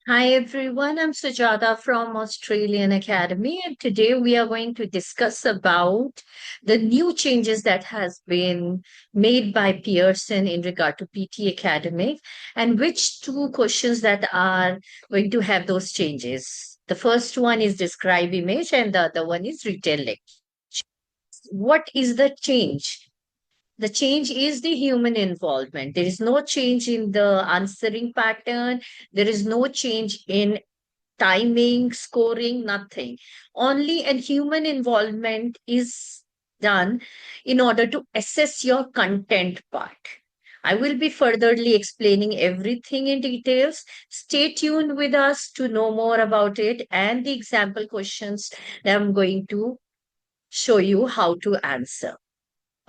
Hi everyone, I'm Sujata from Australian Academy, and today we are going to discuss about the new changes that has been made by Pearson in regard to PT Academic and which two questions that are going to have those changes. The first one is describe image and the other one is retail lecture. What is the change? The change is the human involvement. There is no change in the answering pattern. There is no change in timing, scoring, nothing. Only a human involvement is done in order to assess your content part. I will be furtherly explaining everything in details. Stay tuned with us to know more about it and the example questions that I'm going to show you how to answer.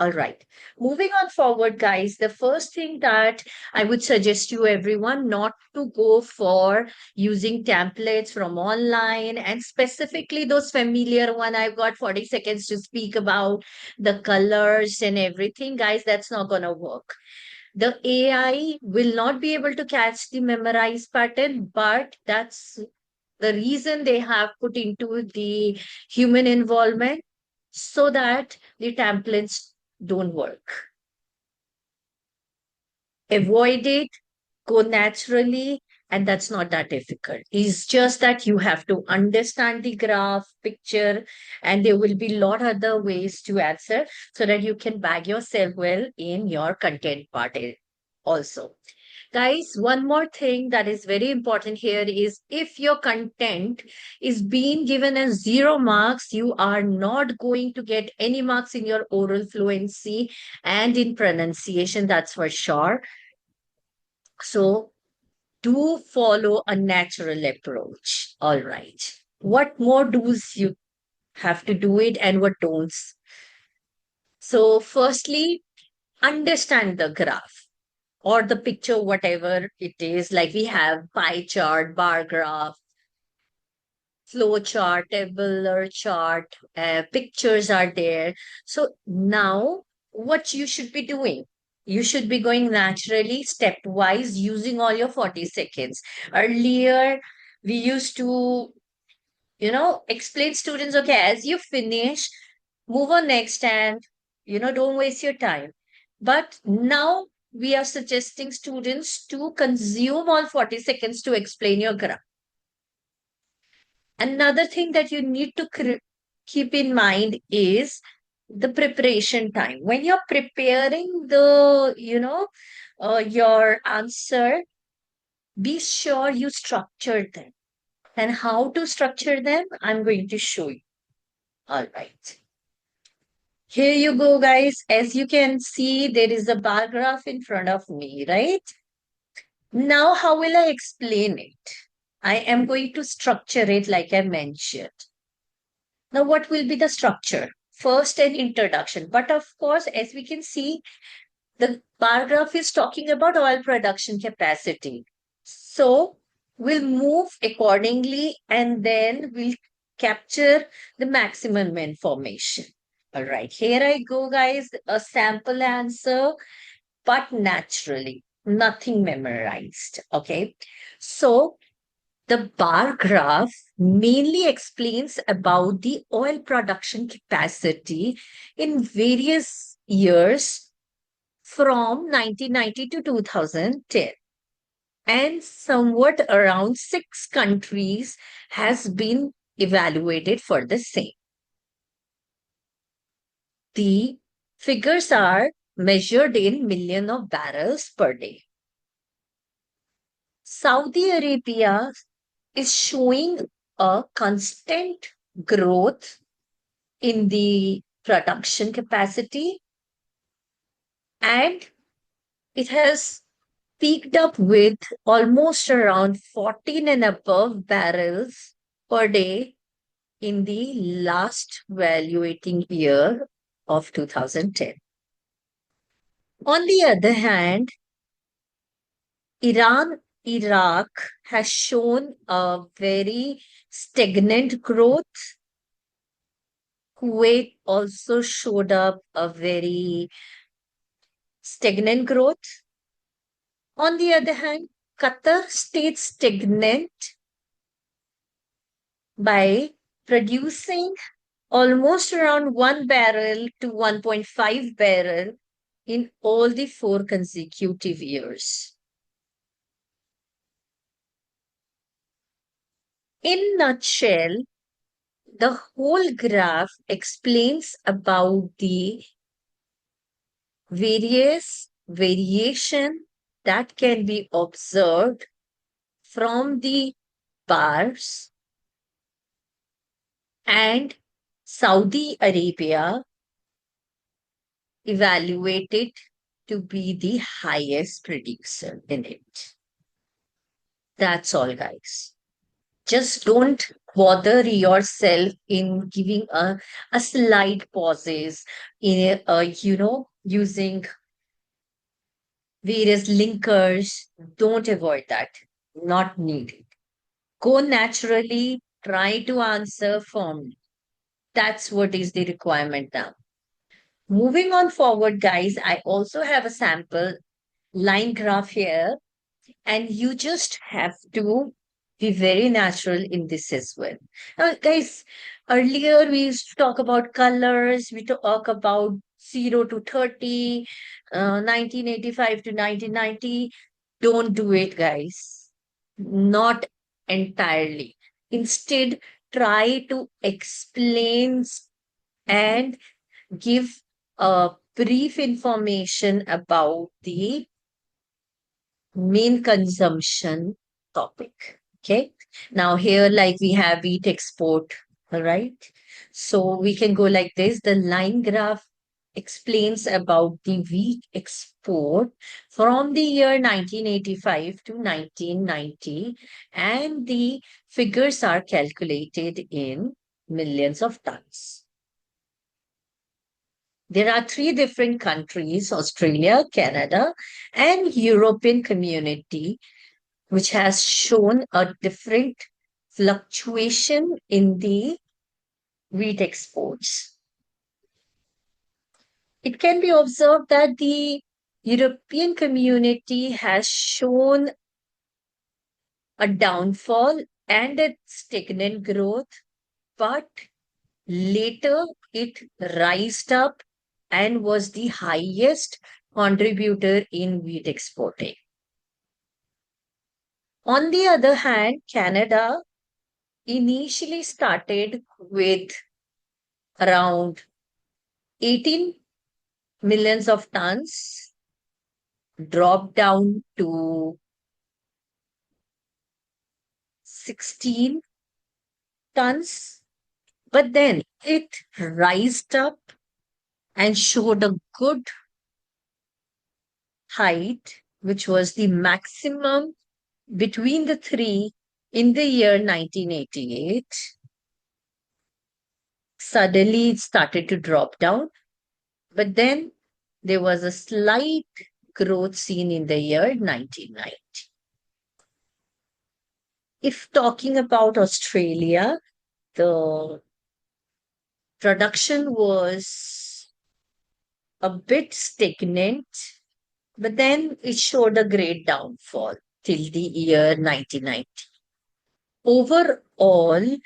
All right. Moving on forward, guys, the first thing that I would suggest you everyone not to go for using templates from online and specifically those familiar one. I've got 40 seconds to speak about the colors and everything. Guys, that's not going to work. The AI will not be able to catch the memorized pattern, but that's the reason they have put into the human involvement so that the templates don't work. Avoid it, go naturally, and that's not that difficult. It's just that you have to understand the graph, picture, and there will be a lot other ways to answer so that you can bag yourself well in your content part also. Guys, one more thing that is very important here is if your content is being given as 0 marks, you are not going to get any marks in your oral fluency and in pronunciation, that's for sure. So do follow a natural approach. All right. What more do's you have to do it and what don'ts? So, firstly, understand the graph or the picture, whatever it is. Like we have pie chart, bar graph, flow chart, tabular chart, pictures are there. So now what you should be doing? You should be going naturally, stepwise, using all your 40 seconds. Earlier, we used to, explain students, okay, as you finish, move on next and, don't waste your time. But now we are suggesting students to consume all 40 seconds to explain your graph. Another thing that you need to keep in mind is the preparation time. When you're preparing your answer, be sure you structure them. And how to structure them, I'm going to show you. All right. Here you go, guys. As you can see, there is a bar graph in front of me, right? Now, how will I explain it? I am going to structure it like I mentioned. Now, what will be the structure? First, an introduction. But of course, as we can see, the paragraph is talking about oil production capacity. So, we'll move accordingly and then we'll capture the maximum information. All right, here I go, guys. A sample answer, but naturally, nothing memorized. Okay, so the bar graph mainly explains about the oil production capacity in various years from 1990 to 2010 and somewhat around 6 countries has been evaluated for the same. The figures are measured in million of barrels per day. Saudi Arabia is showing a constant growth in the production capacity and it has peaked up with almost around 14 and above barrels per day in the last valuating year of 2010. On the other hand, Iran, Iraq has shown a very stagnant growth. Kuwait also showed up a very stagnant growth. On the other hand, Qatar stayed stagnant by producing almost around 1 barrel to 1.5 barrel in all the four consecutive years. In nutshell, the whole graph explains about the various variation that can be observed from the bars and Saudi Arabia evaluated to be the highest producer in it. That's all, guys. Just don't bother yourself in giving a slight pauses in using various linkers. Don't avoid that. Not needed. Go naturally, try to answer firmly. That's what is the requirement now. Moving on forward, guys, I also have a sample line graph here, and you just have to be very natural in this as well. Now, guys, earlier we used to talk about colors, we talk about 0 to 30, 1985 to 1990. Don't do it, guys. Not entirely. Instead, try to explain and give a brief information about the main consumption topic. Okay. Now here, like we have wheat export. All right. So we can go like this. The line graph explains about the wheat export from the year 1985 to 1990, and the figures are calculated in millions of tons. There are three different countries: Australia, Canada, and European community, which has shown a different fluctuation in the wheat exports. It can be observed that the European community has shown a downfall and a stagnant growth, but later it rised up and was the highest contributor in wheat exporting. On the other hand, Canada initially started with around 18 millions of tons, dropped down to 16 tons, but then it rised up and showed a good height, which was the maximum between the three in the year 1988. Suddenly it started to drop down, but then there was a slight growth seen in the year 1990. If talking about Australia, the production was a bit stagnant, but then it showed a great downfall till the year 1990. Overall,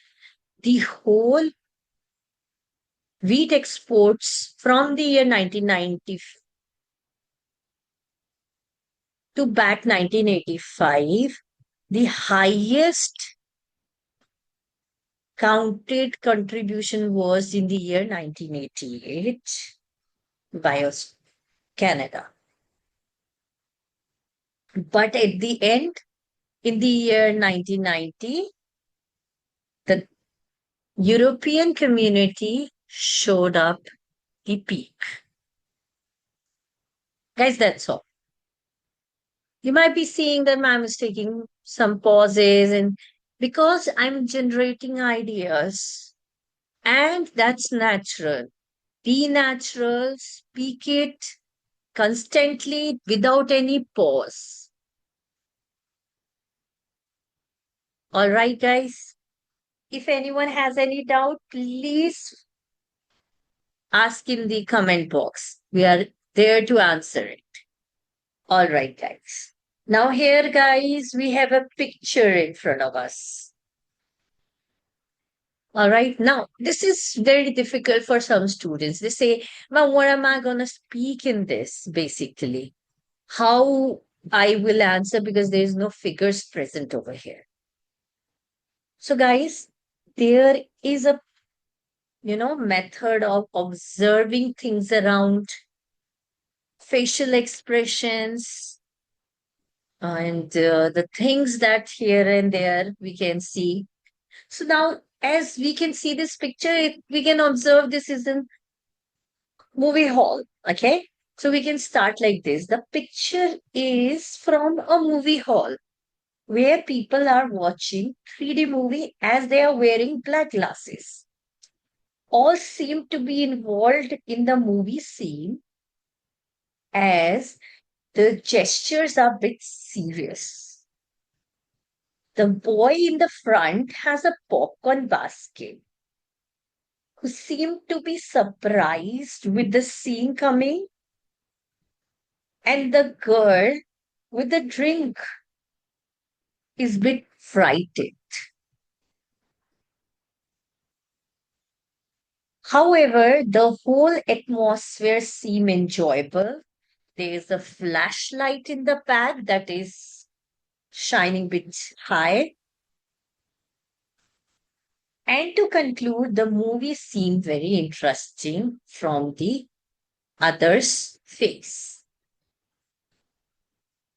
the whole wheat exports from the year 1990 to back 1985, the highest counted contribution was in the year 1988 by Canada. But at the end, in the year 1990, the European community showed up the peak. Guys, that's all. You might be seeing that I'm taking some pauses, and because I'm generating ideas, and that's natural. Be natural, speak it constantly without any pause. All right, guys. If anyone has any doubt, please ask in the comment box. We are there to answer it. All right, guys. Now, here, guys, we have a picture in front of us. All right. Now, this is very difficult for some students. They say, "Well, what am I going to speak in this, basically? How I will answer because there is no figures present over here." So, guys, there is a method of observing things around facial expressions and the things that here and there we can see. So now, as we can see this picture, we can observe this is a movie hall. Okay. So we can start like this. The picture is from a movie hall where people are watching 3D movie as they are wearing black glasses. All seem to be involved in the movie scene as the gestures are a bit serious. The boy in the front has a popcorn basket who seemed to be surprised with the scene coming, and the girl with the drink is a bit frightened. However, the whole atmosphere seemed enjoyable. There is a flashlight in the back that is shining a bit high. And to conclude, the movie seemed very interesting from the other's face.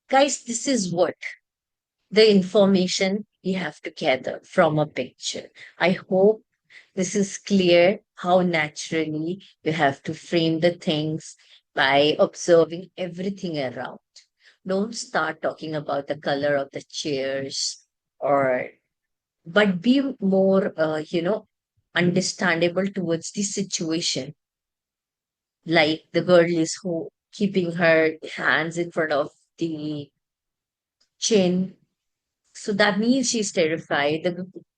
Guys, this is what the information you have to gather from a picture. I hope this is clear how naturally you have to frame the things by observing everything around. Don't start talking about the color of the chairs or but be more understandable towards the situation, like the girl is keeping her hands in front of the chin. So that means she's terrified.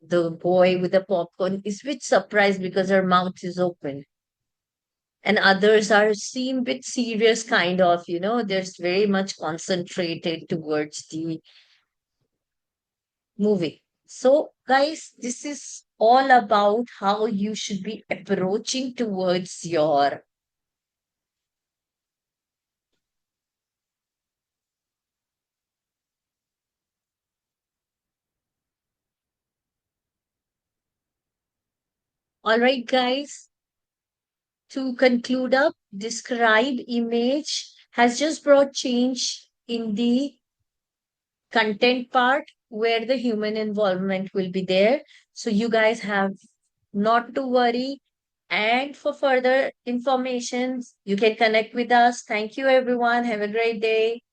The boy with the popcorn is a bit surprised because her mouth is open. And others are seem bit serious, kind of, there's very much concentrated towards the movie. So, guys, this is all about how you should be approaching towards your. All right, guys, to conclude up, describe image has just brought change in the content part where the human involvement will be there. So you guys have not to worry. And for further information, you can connect with us. Thank you, everyone. Have a great day.